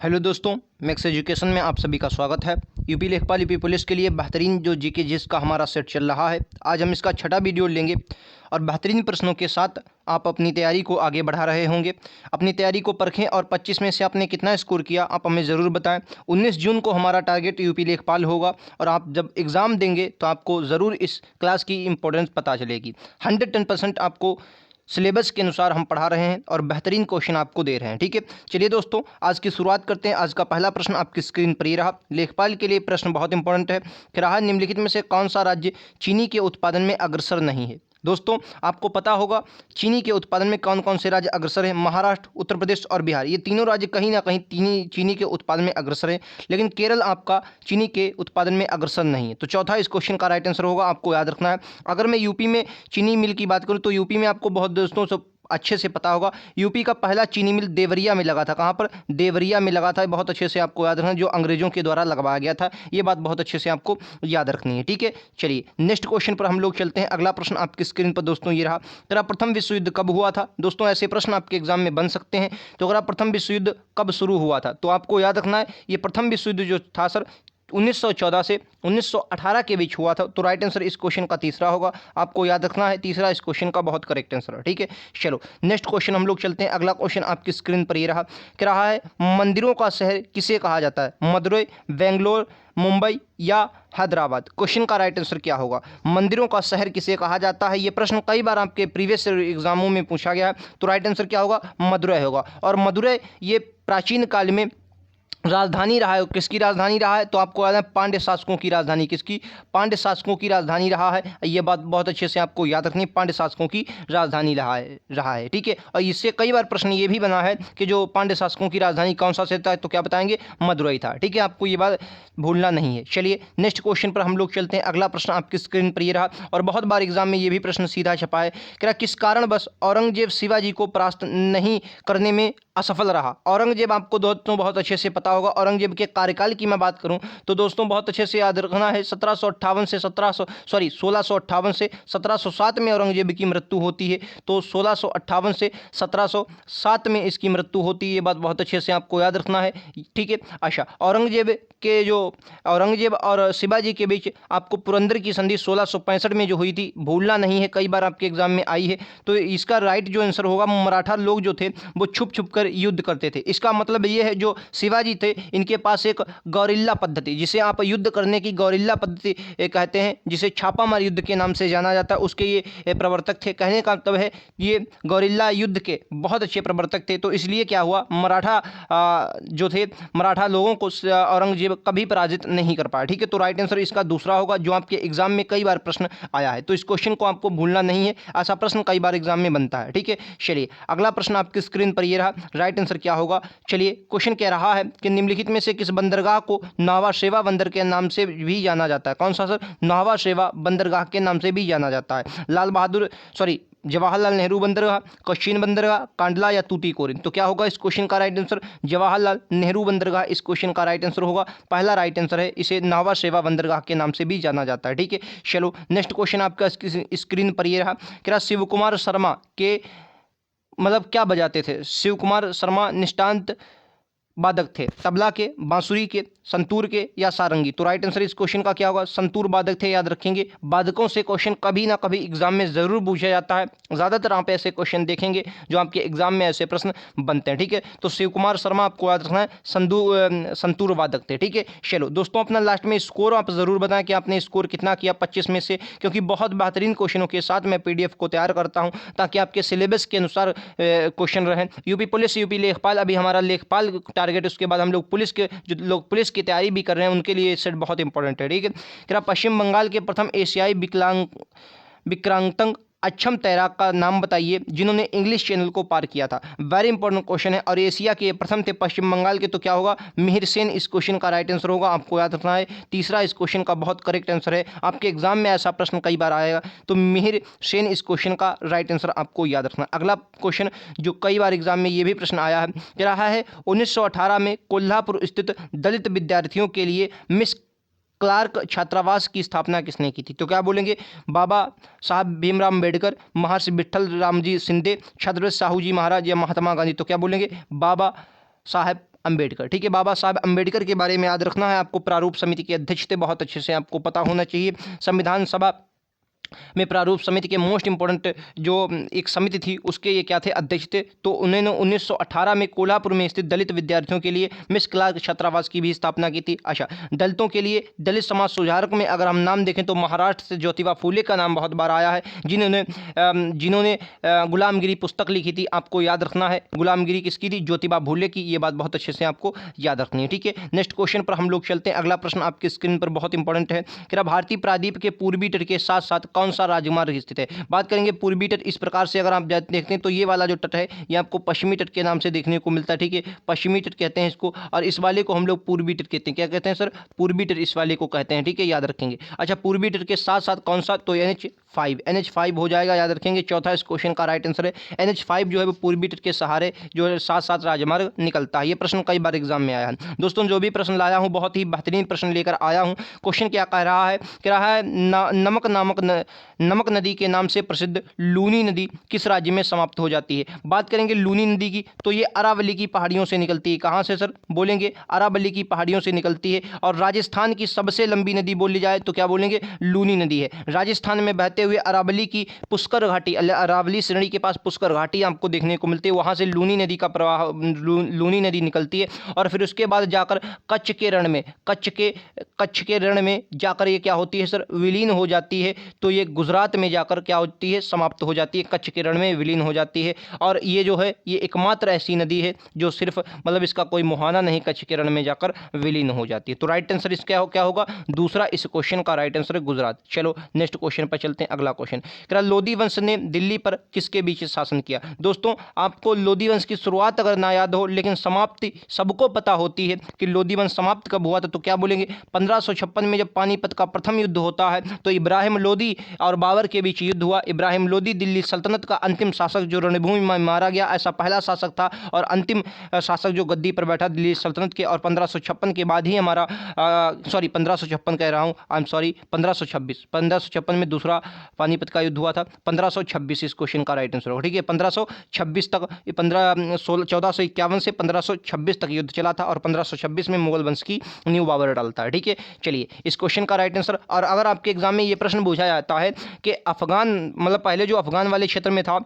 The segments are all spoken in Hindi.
हेलो दोस्तों, मैक्स एजुकेशन में आप सभी का स्वागत है। यूपी लेखपाल यूपी पुलिस के लिए बेहतरीन जो जीके जिस का हमारा सेट चल रहा है, आज हम इसका छठा वीडियो लेंगे और बेहतरीन प्रश्नों के साथ आप अपनी तैयारी को आगे बढ़ा रहे होंगे। अपनी तैयारी को परखें और 25 में से आपने कितना स्कोर किया आप हमें ज़रूर बताएं। 19 जून को हमारा टारगेट यूपी लेखपाल होगा और आप जब एग्ज़ाम देंगे तो आपको ज़रूर इस क्लास की इंपॉर्टेंस पता चलेगी। 110% आपको सिलेबस के अनुसार हम पढ़ा रहे हैं और बेहतरीन क्वेश्चन आपको दे रहे हैं। ठीक है, चलिए दोस्तों आज की शुरुआत करते हैं। आज का पहला प्रश्न आपकी स्क्रीन पर ही रहा। लेखपाल के लिए प्रश्न बहुत इंपॉर्टेंट है कि रहा निम्नलिखित में से कौन सा राज्य चीनी के उत्पादन में अग्रसर नहीं है। दोस्तों आपको पता होगा चीनी के उत्पादन में कौन कौन से राज्य अग्रसर हैं। महाराष्ट्र, उत्तर प्रदेश और बिहार, ये तीनों राज्य कहीं ना कहीं चीनी के उत्पादन में अग्रसर हैं, लेकिन केरल आपका चीनी के उत्पादन में अग्रसर नहीं है। तो चौथा इस क्वेश्चन का राइट आंसर होगा, आपको याद रखना है। अगर मैं यूपी में चीनी मिल की बात करूं तो यूपी में आपको बहुत दोस्तों सब अच्छे से पता होगा, यूपी का पहला चीनी मिल देवरिया में लगा था। कहाँ पर? देवरिया में लगा था। बहुत अच्छे से आपको याद रखना, जो अंग्रेजों के द्वारा लगवाया गया था। ये बात बहुत अच्छे से आपको याद रखनी है। ठीक है, चलिए नेक्स्ट क्वेश्चन पर हम लोग चलते हैं। अगला प्रश्न आपकी स्क्रीन पर दोस्तों ये रहा, तेरा प्रथम विश्व युद्ध कब हुआ था। दोस्तों ऐसे प्रश्न आपके एग्जाम में बन सकते हैं। तो अगर प्रथम विश्व युद्ध कब शुरू हुआ था तो आपको याद रखना है, ये प्रथम विश्व युद्ध जो था सर 1914 से 1918 के बीच हुआ था। तो राइट आंसर इस क्वेश्चन का तीसरा होगा, आपको याद रखना है। तीसरा इस क्वेश्चन का बहुत करेक्ट आंसर है। ठीक है, चलो नेक्स्ट क्वेश्चन हम लोग चलते हैं। अगला क्वेश्चन आपकी स्क्रीन पर ये रहा, क्या रहा है, मंदिरों का शहर किसे कहा जाता है। मदुरई, बेंगलोर, मुंबई या हैदराबाद। क्वेश्चन का राइट आंसर क्या होगा? मंदिरों का शहर किसे कहा जाता है। ये प्रश्न कई बार आपके प्रीवियस एग्जामों में पूछा गया है। तो राइट आंसर क्या होगा? मदुरई होगा। और मदुरई ये प्राचीन काल में राजधानी रहा है। किसकी राजधानी रहा है? तो आपको याद है पांड्य शासकों की राजधानी। किसकी? पांड्य शासकों की राजधानी रहा है। ये बात बहुत अच्छे से आपको याद रखनी, पांड्य शासकों की राजधानी रहा है। ठीक है, और इससे कई बार प्रश्न ये भी बना है कि जो पांड्य शासकों की राजधानी कौन सा शहर था, तो क्या बताएंगे? मदुरई था। ठीक है, आपको ये बात भूलना नहीं है। चलिए नेक्स्ट क्वेश्चन पर हम लोग चलते हैं। अगला प्रश्न आपकी स्क्रीन पर ये रहा और बहुत बार एग्जाम में ये भी प्रश्न सीधा छपा है, क्या किस कारण बस औरंगजेब शिवाजी को परास्त नहीं करने में असफल रहा। औरंगजेब आपको दोस्तों बहुत अच्छे से पता होगा। औरंगजेब के कार्यकाल की मैं बात करूं तो दोस्तों बहुत अच्छे से याद रखना है, 1658 से 1707 में औरंगजेब की मृत्यु होती है। तो 1658 से 1707 में इसकी मृत्यु होती है। ये बात बहुत अच्छे से आपको याद रखना है। ठीक है, अच्छा औरंगजेब और शिवाजी के बीच आपको पुरंदर की संधि 1665 में जो हुई थी, भूलना नहीं है, कई बार आपके एग्जाम में आई है। तो इसका राइट जो आंसर होगा, मराठा लोग जो थे वो छुप छुप कर युद्ध करते थे। इसका मतलब ये है जो शिवाजी थे इनके पास एक गौरिल्ला पद्धति, जिसे आप युद्ध करने की गौरिल्ला पद्धति कहते हैं, जिसे छापामार युद्ध के नाम से जाना जाता है, उसके ये प्रवर्तक थे। कहने का मतलब है ये गौरिल्ला युद्ध के बहुत अच्छे प्रवर्तक थे। तो इसलिए क्या हुआ, मराठा जो थे, मराठा लोगों को औरंगजेब कभी पराजित नहीं कर पाया। ठीक है, तो राइट आंसर इसका दूसरा होगा, जो आपके एग्जाम में कई बार प्रश्न आया है। तो इस क्वेश्चन को आपको भूलना नहीं है, ऐसा प्रश्न कई बार एग्जाम में बनता है। ठीक है, चलिए अगला प्रश्न आपकी स्क्रीन पर यह रहा, राइट आंसर क्या होगा। चलिए क्वेश्चन कह रहा है कि निम्नलिखित में से किस बंदरगाह को नावा शेवा बंदर के नाम से भी जाना जाता है। कौन सा सर? नावा शेवा बंदरगाह के नाम से भी जाना जाता है। जवाहरलाल नेहरू बंदरगाह, कोचीन बंदरगाह, कांडला या तूतीकोरिन। तो क्या होगा इस क्वेश्चन का राइट आंसर? जवाहरलाल नेहरू बंदरगाह इस क्वेश्चन का राइट आंसर होगा। पहला राइट आंसर है, इसे नावा शेवा बंदरगाह के नाम से भी जाना जाता है। ठीक है, चलो नेक्स्ट क्वेश्चन आपका स्क्रीन पर ये रहा, क्या शिव कुमार शर्मा के मतलब क्या बजाते थे। शिव कुमार शर्मा निष्णात वादक थे, तबला के, बांसुरी के, संतूर के या सारंगी। तो राइट आंसर इस क्वेश्चन का क्या होगा? संतूर वादक थे। याद रखेंगे, वादकों से क्वेश्चन कभी ना कभी एग्जाम में जरूर पूछा जाता है। ज़्यादातर आप ऐसे क्वेश्चन देखेंगे जो आपके एग्जाम में ऐसे प्रश्न बनते हैं। ठीक है, तो शिव कुमार शर्मा आपको याद रखना है, संतूर वादक थे। ठीक है, चलो दोस्तों अपना लास्ट में स्कोर आप जरूर बताएं कि आपने स्कोर कितना किया 25 में से, क्योंकि बहुत बेहतरीन क्वेश्चों के साथ मैं PDF को तैयार करता हूँ ताकि आपके सिलेबस के अनुसार क्वेश्चन रहें। यूपी पुलिस, यूपी लेखपाल, अभी हमारा लेखपाल टारगेट, उसके बाद हम लोग पुलिस के जो लोग पुलिस की तैयारी भी कर रहे हैं उनके लिए सेट बहुत इंपॉर्टेंट है। ठीक है, क्या पश्चिम बंगाल के प्रथम एशियाई विकलांगता अक्षम तैराक का नाम बताइए जिन्होंने इंग्लिश चैनल को पार किया था। वेरी इंपॉर्टेंट क्वेश्चन है और एशिया के प्रथम थे पश्चिम बंगाल के। तो क्या होगा? मिहिर सेन इस क्वेश्चन का राइट आंसर होगा, आपको याद रखना है। तीसरा इस क्वेश्चन का बहुत करेक्ट आंसर है, आपके एग्जाम में ऐसा प्रश्न कई बार आएगा। तो मिहिर सेन इस क्वेश्चन का राइट आंसर आपको याद रखना। अगला क्वेश्चन जो कई बार एग्जाम में ये भी प्रश्न आया है, कह रहा है 1918 में कोल्हापुर स्थित दलित विद्यार्थियों के लिए मिस क्लार्क छात्रावास की स्थापना किसने की थी। तो क्या बोलेंगे? बाबा साहब भीमराव अम्बेडकर, महर्षि विट्ठल रामजी शिंदे, छत्रपति साहू जी महाराज या महात्मा गांधी। तो क्या बोलेंगे? बाबा साहब अंबेडकर। ठीक है, बाबा साहब अंबेडकर के बारे में याद रखना है आपको। प्रारूप समिति के अध्यक्ष थे, बहुत अच्छे से आपको पता होना चाहिए। संविधान सभा में प्रारूप समिति के मोस्ट इंपॉर्टेंट जो एक समिति थी उसके ये क्या थे, अध्यक्ष थे। तो उन्होंने 1918 में कोल्हापुर में स्थित दलित विद्यार्थियों के लिए मिस क्लार्क छात्रावास की भी स्थापना की थी। अच्छा, दलितों के लिए दलित समाज सुधारक में अगर हम नाम देखें तो महाराष्ट्र से ज्योतिबा फूले का नाम बहुत बार आया है, जिन्होंने गुलामगिरी पुस्तक लिखी थी। आपको याद रखना है गुलामगिरी किसकी थी, ज्योतिबा फूले की। ये बात बहुत अच्छे से आपको याद रखनी है। ठीक है, नेक्स्ट क्वेश्चन पर हम लोग चलते हैं। अगला प्रश्न आपकी स्क्रीन पर बहुत इंपॉर्टेंट है कि भारतीय प्रायद्वीप के पूर्वी तट के साथ साथ कौन सा राजमार्ग स्थित है। बात करेंगे पूर्वी तट, इस प्रकार से अगर आप देखते हैं तो ये वाला जो तट है ये आपको पश्चिमी तट के नाम से देखने को मिलता है। ठीक है, पश्चिमी तट कहते हैं इसको, और इस वाले को हम लोग पूर्वी तट कहते हैं। क्या कहते हैं सर, पूर्वी तट इस वाले को कहते हैं। ठीक है, याद रखेंगे। अच्छा, पूर्वी तट के साथ साथ कौन सा, तो NH5 हो जाएगा, याद रखेंगे। चौथा इस क्वेश्चन का राइट आंसर है NH5 जो है वो पूर्वी तट के सहारे जो है साथ साथ राजमार्ग निकलता है। ये प्रश्न कई बार एग्जाम में आया है। दोस्तों, जो भी प्रश्न लाया हूँ बहुत ही बेहतरीन प्रश्न लेकर आया हूँ। क्वेश्चन क्या कह रहा है, नमक नदी के नाम से प्रसिद्ध लूनी नदी किस राज्य में समाप्त हो जाती है। बात करेंगे लूनी नदी की, तो ये अरावली की पहाड़ियों से निकलती है। कहाँ से सर, बोलेंगे अरावली की पहाड़ियों से निकलती है। और राजस्थान की सबसे लंबी नदी बोली जाए तो क्या बोलेंगे, लूनी नदी है। राजस्थान में बहते हुए अरावली की पुष्कर घाटी, अरावली श्रेणी के पास पुष्कर घाटी आपको देखने को मिलती है। वहाँ से लूनी नदी का प्रवाह, लूनी नदी निकलती है। और फिर उसके बाद जाकर कच्छ के रण में जाकर ये क्या होती है सर, विलीन हो जाती है। तो ये गुजरात में जाकर क्या होती है, समाप्त हो जाती है, कच्छ के रण में विलीन हो जाती है। और ये जो है ये एकमात्र ऐसी नदी है जो सिर्फ मतलब इसका कोई मुहाना नहीं, कच्छ के रण में जाकर विलीन हो जाती है। तो राइट आंसर इसका क्या होगा, दूसरा इस क्वेश्चन का राइट आंसर है गुजरात। चलो नेक्स्ट क्वेश्चन पर चलते हैं। अगला क्वेश्चन, लोधी वंश ने दिल्ली पर किसके बीच शासन किया। दोस्तों, आपको लोधी वंश की शुरुआत अगर ना याद हो लेकिन समाप्ति सबको पता होती है कि लोधी वंश समाप्त कब हुआ था, तो क्या बोलेंगे 1556 में जब पानीपत का प्रथम युद्ध होता है तो इब्राहिम लोदी और बाबर के बीच युद्ध हुआ। इब्राहिम लोदी दिल्ली सल्तनत का अंतिम शासक जो रणभूमि में मारा गया, ऐसा पहला शासक था और अंतिम शासक जो गद्दी पर बैठा दिल्ली सल्तनत के। और 1556 के बाद ही हमारा 1556 कह रहा हूँ, आई एम सॉरी 1556 में दूसरा पानीपत का युद्ध हुआ था। 1526 इस क्वेश्चन का राइट आंसर होगा। ठीक है, 1526 तक 1451 से 1526 तक युद्ध चला था और 1526 में मुगल वंश की नींव बाबर डालता है। ठीक है, चलिए इस क्वेश्चन का राइट आंसर। और अगर आपके एग्जाम में ये प्रश्न पूछा जाता है कि अफगान मतलब पहले जो अफगान वाले क्षेत्र में था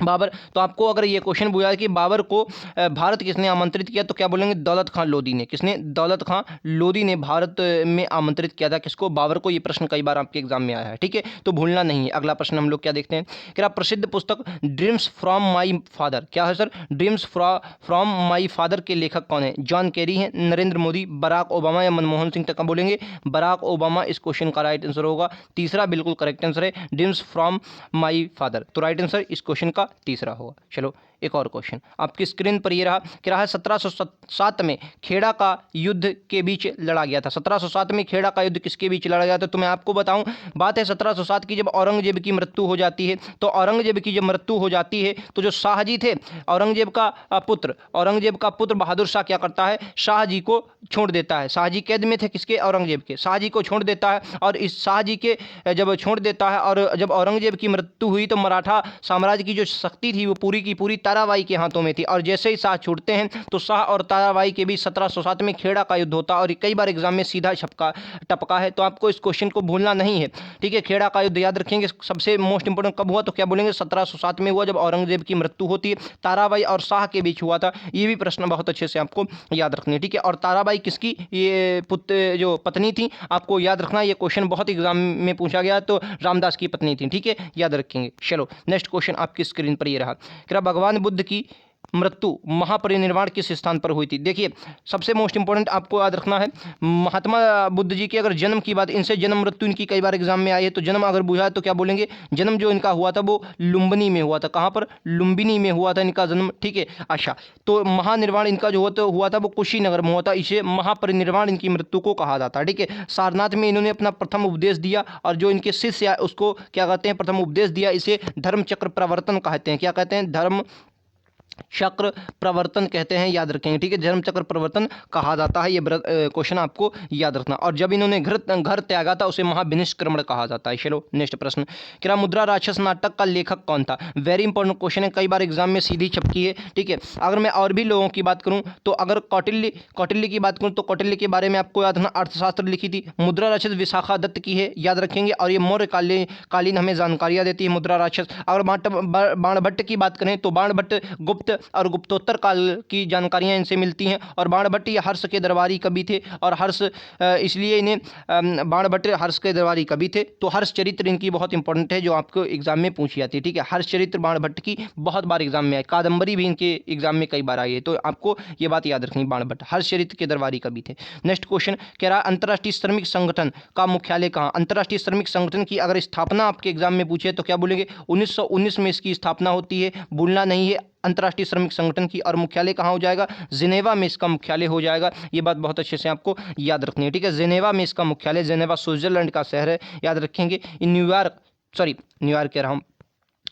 बाबर, तो आपको अगर ये क्वेश्चन पूछा है कि बाबर को भारत किसने आमंत्रित किया, तो क्या बोलेंगे दौलत खां लोधी ने। किसने, दौलत खां लोधी ने भारत में आमंत्रित किया था किसको, बाबर को। ये प्रश्न कई बार आपके एग्जाम में आया है। ठीक है, तो भूलना नहीं है। अगला प्रश्न हम लोग क्या देखते हैं, क्या प्रसिद्ध पुस्तक ड्रीम्स फ्रॉम माई फादर, क्या है sir, dreams from my father के लेखक कौन है, जॉन कैरी हैं, नरेंद्र मोदी, बराक ओबामा या मनमोहन सिंह तक का बोलेंगे बराक ओबामा। इस क्वेश्चन का राइट आंसर होगा तीसरा, बिल्कुल करेक्ट आंसर है ड्रीम्स फ्रॉम माई फादर। तो राइट आंसर इस क्वेश्चन का तीसरा होगा। चलो एक और क्वेश्चन आपकी स्क्रीन पर ये रहा कि 1707 में खेड़ा का युद्ध के बीच लड़ा गया था। 1707 में खेड़ा का युद्ध किसके बीच लड़ा गया था, तो मैं आपको बताऊं, बात है 1707 की, जब औरंगजेब की मृत्यु हो जाती है। तो औरंगजेब की जब मृत्यु हो जाती है तो जो शाहजी थे, औरंगजेब का पुत्र बहादुर शाह क्या करता है, शाहजी को छोड़ देता है। शाहजी कैद में थे किसके, औरंगजेब के। शाहजी को छोड़ देता है और इस शाहजी के जब छोड़ देता है और जब औरंगजेब की मृत्यु हुई तो मराठा साम्राज्य की जो शक्ति थी वो पूरी की पूरी ताराबाई के हाथों में थी। और जैसे ही शाह छूटते हैं तो शाह और ताराबाई के बीच 1707 में खेड़ा का युद्ध होता है। और कई बार एग्जाम में सीधा टपका है, तो आपको इस क्वेश्चन को भूलना नहीं है। ठीक है, खेड़ा का युद्ध याद रखेंगे। सबसे मोस्ट इंपोर्टेंट कब हुआ, तो क्या बोलेंगे 1707 में हुआ, जब औरंगजेब की मृत्यु होती है। ताराबाई और शाह के बीच हुआ था। ये भी प्रश्न बहुत अच्छे से आपको याद रखनी है। ठीक है, और ताराबाई किसकी ये पुत्र जो पत्नी थी, आपको याद रखना, ये क्वेश्चन बहुत एग्जाम में पूछा गया, तो रामदास की पत्नी थी। ठीक है, याद रखेंगे। चलो नेक्स्ट क्वेश्चन आपकी स्क्रीन पर ये रहा, क्या भगवान बुद्ध की मृत्यु महापरिनिर्वाण किस स्थान पर हुई थी। देखिए सबसे मोस्ट इंपोर्टेंट आपको याद रखना है, महात्मा बुद्ध जी के अगर जन्म की बात, इनसे जन्म मृत्यु इनकी कई बार एग्जाम में आई है, तो जन्म अगर बुझा है तो क्या बोलेंगे, जन्म जो इनका हुआ था वो लुम्बिनी में हुआ था। कहाँ पर, लुम्बिनी में हुआ था इनका जन्म। ठीक है, अच्छा, तो महानिर्वाण इनका जो हुआ था वो कुशीनगर में हुआ था। इसे महापरिनिर्वाण इनकी मृत्यु को कहा जाता है। ठीक है, सारनाथ में इन्होंने अपना प्रथम उपदेश दिया और जो इनके शिष्य उसको क्या कहते हैं, प्रथम उपदेश दिया। इसे धर्म चक्र प्रवर्तन कहते हैं। क्या कहते हैं, धर्म चक्र प्रवर्तन कहते हैं, याद रखेंगे, ठीक है। धर्म चक्र प्रवर्तन कहा जाता है, ये क्वेश्चन आपको याद रखना। और जब इन्होंने घर त्यागा था उसे महाविनिष्क्रमण कहा जाता है। चलो नेक्स्ट प्रश्न, क्या मुद्रा राक्षस नाटक का लेखक कौन था? वेरी इंपॉर्टेंट क्वेश्चन है, कई बार एग्जाम में सीधी छपकी है, ठीक है। अगर मैं और भी लोगों की बात करूं तो अगर कौटिल्य की बात करूं तो कौटिल्य के बारे में आपको याद रखना, अर्थशास्त्र लिखी थी। मुद्रा राक्षस विशाखा दत्त की है, याद रखेंगे। और ये मौर्य कालीन हमें जानकारियां देती है मुद्रा राक्षस। अगर बाणभट्ट की बात करें तो बाणभट्ट गुप्त और गुप्तोत्तर काल की जानकारियां इनसे मिलती हैं। और बाणभट्ट ये हर्ष के दरबारी कवि थे, और हर्ष इसलिए इन्हें बाणभट्ट हर्ष के दरबारी कवि थे। तो हर्ष चरित्र इनकी बहुत इंपॉर्टेंट है, जो आपको एग्जाम में पूछी जाती है, ठीक है। हर्ष चरित्र बाणभट्ट की बहुत बार एग्जाम में आई, कादंबरी भी इनके एग्जाम में कई बार आई है, तो आपको ये बात याद रखनी, बाणभट्ट हर्ष चरित्र के दरबारी कवि थे। नेक्स्ट क्वेश्चन, कह रहा अंतर्राष्ट्रीय श्रमिक संगठन का मुख्यालय कहाँ? अंतर्राष्ट्रीय श्रमिक संगठन की अगर स्थापना आपके एग्जाम में पूछे तो क्या बोलेंगे? 1919 में इसकी स्थापना होती है, भूलना नहीं है। अंतर्राष्ट्रीय श्रमिक संगठन की, और मुख्यालय कहाँ हो जाएगा? जिनेवा में इसका मुख्यालय हो जाएगा। ये बात बहुत अच्छे से आपको याद रखनी है, ठीक है। जिनेवा में इसका मुख्यालय, जिनेवा स्विट्जरलैंड का शहर है, याद रखेंगे। न्यूयॉर्क कह रहा हूँ।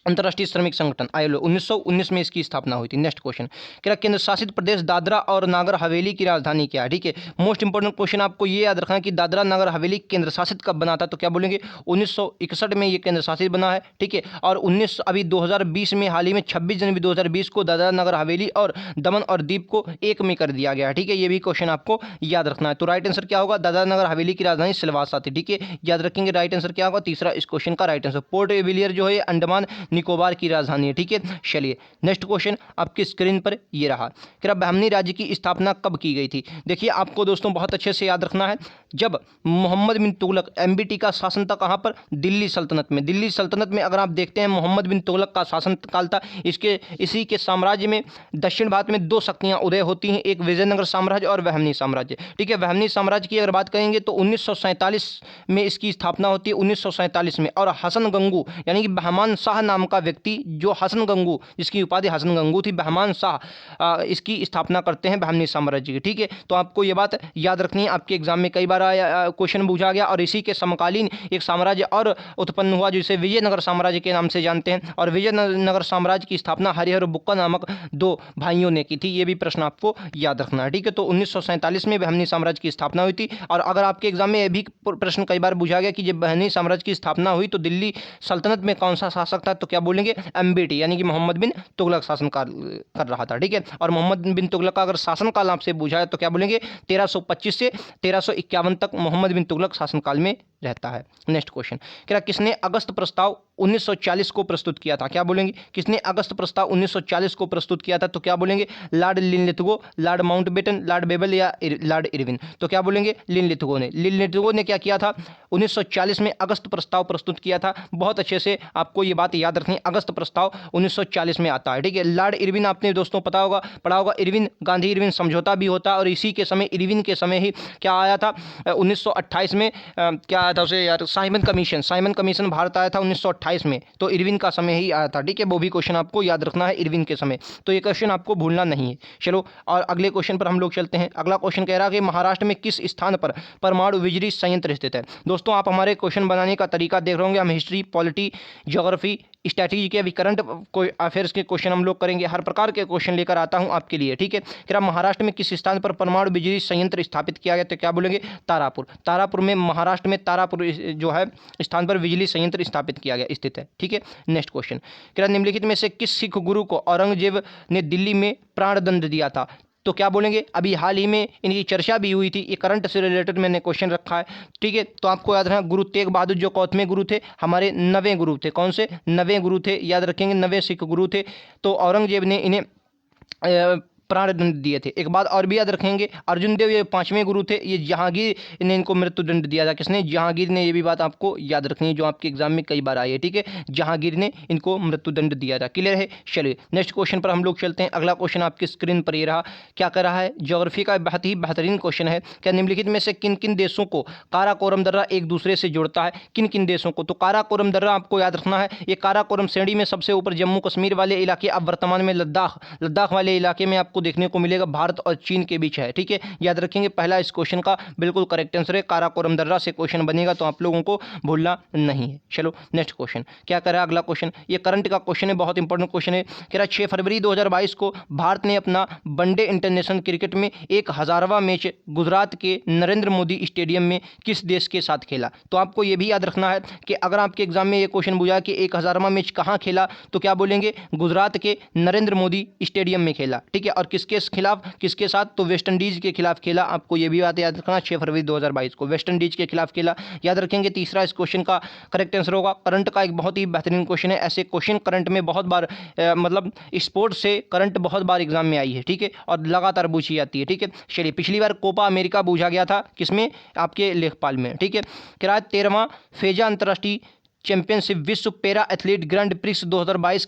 अंतर्राष्ट्रीय श्रमिक संगठन ILO 1919 में इसकी स्थापना हुई थी। नेक्स्ट क्वेश्चन, क्या केंद्र शासित प्रदेश दादरा और नागर हवेली की राजधानी क्या है? ठीक है, मोस्ट इंपोर्टेंट क्वेश्चन आपको ये याद रखना है कि दादरा नागर हवेली केंद्र शासित कब बना था? तो क्या बोलेंगे? 1961 में ये केंद्र शासित बना है, ठीक है। और 2020 में, हाल ही में 26 जनवरी 2020 को दादरा नगर हवेली और दमन और दीप को एक में कर दिया गया, ठीक है। ये भी क्वेश्चन आपको याद रखना है। तो राइट आंसर क्या होगा? दादरा नगर हवेली की राजधानी सिलवासा थी, ठीक है, याद रखेंगे। राइट आंसर क्या होगा? तीसरा इस क्वेश्चन का राइट आंसर। पोर्ट विलियर जो है अंडमान निकोबार की राजधानी है, ठीक है। चलिए नेक्स्ट क्वेश्चन आपकी स्क्रीन पर ये रहा, कि बहमनी राज्य की स्थापना कब की गई थी? देखिए आपको दोस्तों बहुत अच्छे से याद रखना है, जब मोहम्मद बिन तुगलक MBT का शासन था, कहां पर? दिल्ली सल्तनत में। दिल्ली सल्तनत में अगर आप देखते हैं मोहम्मद बिन तुगलक का शासन काल था। इसी के साम्राज्य में दक्षिण भारत में दो शक्तियां उदय होती हैं, एक विजयनगर साम्राज्य और बहमनी साम्राज्य, ठीक है। बहमनी साम्राज्य की अगर बात करेंगे तो 1947 में इसकी स्थापना होती है, 1947 में। और हसन गंगू यानी कि बहमान शाह नाम का व्यक्ति, जो हसन गंगू, जिसकी उपाधि हसन गंगू थी, बहमान शाह इसकी स्थापना करते हैं बहमनी साम्राज्य की, ठीक है। तो आपको ये बात याद रखनी है, आपके एग्जाम में कई बार क्वेश्चन पूछा गया। और इसी के समकालीन एक साम्राज्य और उत्पन्न हुआ जिसे विजयनगर साम्राज्य के नाम से जानते हैं, और विजयनगर साम्राज्य की स्थापना हरिहर बुक्का नामक दो भाइयों ने की थी। ये भी प्रश्न आपको याद रखना है, ठीक है। तो 1947 में बहमनी साम्राज्य की स्थापना हुई थी। और अगर आपके एग्जाम में यह भी प्रश्न कई बार पूछा गया कि जब बहमनी साम्राज्य की स्थापना हुई तो दिल्ली सल्तनत में कौन सा शासक था? तो क्या बोलेंगे? MBT यानी कि मोहम्मद बिन तुगलक शासन कर रहा था, ठीक है। और मोहम्मद बिन तुगलक का अगर शासनकाल आपसे पूछा है तो क्या बोलेंगे? 1325 से 1351 तक मोहम्मद बिन तुगलक शासनकाल में रहता है। नेक्स्ट क्वेश्चन, क्या किसने अगस्त प्रस्ताव 1940 को प्रस्तुत किया था? क्या बोलेंगे? किसने अगस्त प्रस्ताव 1940 को प्रस्तुत किया था? तो क्या बोलेंगे? Lord Linlithgow, Lord Mountbatten, Lord Wavell या लॉर्ड इरविन? तो क्या बोलेंगे? लिनलिथगो ने। लिनलिथगो ने क्या किया था? 1940 में अगस्त प्रस्ताव प्रस्तुत किया था। बहुत अच्छे से आपको ये बात याद रखनी, अगस्त प्रस्ताव 1940 में आता है, ठीक है। लॉर्ड इरविन आपने दोस्तों पढ़ा होगा, इरविन गांधी इरविन समझौता भी होता है। और इसी के समय, इरविन के समय ही क्या आया था 1928 में, क्या आया था उसे यार, साइमन कमीशन भारत आया था 1928 में। तो इरविन का समय ही आया था, ठीक है। वो भी क्वेश्चन आपको याद रखना है, इरविन के समय। तो ये क्वेश्चन आपको भूलना नहीं है। चलो और अगले क्वेश्चन पर हम लोग चलते हैं। अगला क्वेश्चन कह रहा है कि महाराष्ट्र में किस स्थान पर परमाणु बिजली संयंत्र स्थित है? दोस्तों आप हमारे क्वेश्चन बनाने का तरीका देख रहे होंगे, हम हिस्ट्री, पॉलिटी, ज्योग्राफी, स्ट्रैटेजी के, अभी करंट अफेयर्स के क्वेश्चन हम लोग करेंगे। हर प्रकार के क्वेश्चन लेकर आता हूं आपके लिए, ठीक है। क्या महाराष्ट्र में किस स्थान पर परमाणु बिजली संयंत्र स्थापित किया गया? तो क्या बोलेंगे? तारापुर। तारापुर में, महाराष्ट्र में तारापुर जो है स्थान पर बिजली संयंत्र स्थापित किया गया, स्थित है, ठीक है। नेक्स्ट क्वेश्चन, क्या निम्नलिखित में से किस सिख गुरु को औरंगजेब ने दिल्ली में प्राणदंड दिया था? तो क्या बोलेंगे? अभी हाल ही में इनकी चर्चा भी हुई थी, ये करंट से रिलेटेड मैंने क्वेश्चन रखा है, ठीक है। तो आपको याद रखना, गुरु तेग बहादुर जो 9वें गुरु थे, हमारे 9वें गुरु थे। कौन से? 9वें गुरु थे, याद रखेंगे, 9वें सिख गुरु थे। तो औरंगजेब ने इन्हें प्राणदंड दिए थे। एक बात और भी याद रखेंगे, अर्जुन देव ये 5वें गुरु थे, ये जहांगीर ने इनको मृत्युदंड दिया था। किसने? जहांगीर ने। ये भी बात आपको याद रखनी है, जो आपके एग्जाम में कई बार आई है, ठीक है। जहांगीर ने इनको मृत्युदंड दिया था। क्लियर है? चलिए नेक्स्ट क्वेश्चन पर हम लोग चलते हैं। अगला क्वेश्चन आपकी स्क्रीन पर ये रहा, क्या कर रहा है? ज्योग्राफी का बहुत ही बेहतरीन क्वेश्चन है। क्या निम्नलिखित में से किन किन देशों को काराकोरम दर्रा एक दूसरे से जोड़ता है? किन किन देशों को? तो काराकोरम दर्रा आपको याद रखना है, ये काराकोरम श्रेणी में सबसे ऊपर जम्मू कश्मीर वाले इलाके, अब वर्तमान में लद्दाख वाले इलाके में आपको आपको देखने को मिलेगा भारत और चीन के बीच है। ठीक है, याद रखेंगे पहला इस क्वेश्चन का बिल्कुल करेक्ट आंसर है, काराकोरम दर्रा से क्वेश्चन बनेगा, तो आप लोगों को भूलना नहीं है। चलो नेक्स्ट क्वेश्चन क्या कर रहा है अगला क्वेश्चन, ये करंट का क्वेश्चन है, बहुत इंपॉर्टेंट क्वेश्चन है। कह रहा 6 फरवरी 2022 को भारत ने अपना वनडे इंटरनेशनल क्रिकेट में 1000वां मैच गुजरात के नरेंद्र मोदी स्टेडियम में किस देश के साथ खेला। तो आपको यह भी याद रखना है कि अगर आपके एग्जाम में ये क्वेश्चन पूछा कि 1000वां मैच कहां खेला, तो क्या बोलेंगे गुजरात के नरेंद्र मोदी स्टेडियम में खेला। ठीक है, और किसके खिलाफ, किसके साथ, तो वेस्ट इंडीज के खिलाफ खेला। आपको यह भी बात याद रखना, 6 फरवरी 2022 को वेस्ट इंडीज के खिलाफ खेला। याद रखेंगे तीसरा इस क्वेश्चन का करेक्ट आंसर होगा। करंट का एक बहुत ही बेहतरीन क्वेश्चन है, ऐसे क्वेश्चन करंट में बहुत बार मतलब स्पोर्ट्स से करंट बहुत बार एग्जाम में आई है। ठीक है, और लगातार पूछी जाती है। ठीक है, चलिए पिछली बार कोपा अमेरिका पूछा गया था, किसमें, आपके लेखपाल में। ठीक है, किराया 13वां फेजा अंतर्राष्ट्रीय चैंपियनशिप विश्व पैरा एथलीट ग्रैंड प्रिक्स 2022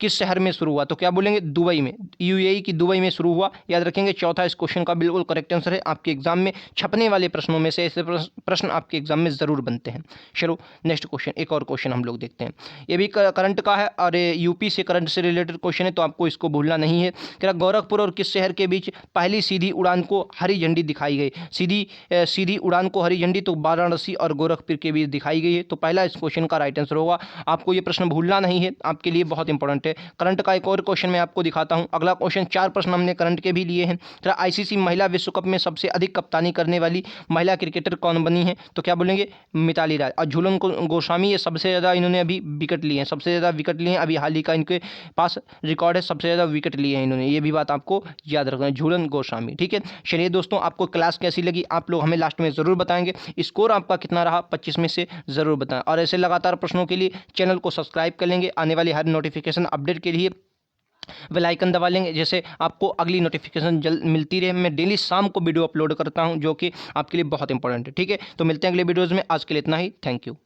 किस शहर में शुरू हुआ, तो क्या बोलेंगे दुबई में, यूएई की दुबई में शुरू हुआ। याद रखेंगे चौथा इस क्वेश्चन का बिल्कुल करेक्ट आंसर है, आपके एग्जाम में छपने वाले प्रश्नों में से ऐसे प्रश्न आपके एग्जाम में जरूर बनते हैं। चलो नेक्स्ट क्वेश्चन, एक और क्वेश्चन हम लोग देखते हैं, ये भी करंट का है और यूपी से करंट से रिलेटेड क्वेश्चन है, तो आपको इसको भूलना नहीं है। क्या गोरखपुर और किस शहर के बीच पहली सीधी उड़ान को हरी झंडी दिखाई गई, सीधी उड़ान को हरी झंडी तो वाराणसी और गोरखपुर के बीच दिखाई गई है। तो पहला इस क्वेश्चन का राइट आंसर होगा, आपको ये प्रश्न भूलना नहीं है, आपके लिए बहुत इंपॉर्टेंट है। करंट का एक और क्वेश्चन मैं आपको दिखाता हूं। अगला क्वेश्चन 4 प्रश्न हमने करंट के भी लिए हैं। तो आईसीसी महिला विश्व कप में सबसे अधिक कप्तानी करने वाली महिला क्रिकेटर कौन बनी है, तो क्या बोलेंगे मिताली राज। और झूलन गोस्वामी, ये सबसे ज़्यादा इन्होंने अभी विकेट लिए हैं, सबसे ज़्यादा विकेट लिए हैं, अभी हाल ही का इनके पास रिकॉर्ड है, सबसे ज़्यादा विकेट लिए हैं इन्होंने, ये भी बात आपको याद रखना है, झूलन गोस्वामी। ठीक है, चलिए दोस्तों आपको क्लास कैसी लगी आप लोग हमें लास्ट में ज़रूर बताएंगे, स्कोर आपका कितना रहा 25 में से ज़रूर बताएं। और ऐसे लगातार प्रश्नों के लिए चैनल को सब्सक्राइब कर लेंगे, आने वाली हर नोटिफिकेशन अपडेट के लिए बेल आइकन दबा लेंगे, जैसे आपको अगली नोटिफिकेशन जल्द मिलती रहे। मैं डेली शाम को वीडियो अपलोड करता हूं जो कि आपके लिए बहुत इंपॉर्टेंट है। ठीक है, तो मिलते हैं अगले वीडियोज़ में, आज के लिए इतना ही, थैंक यू।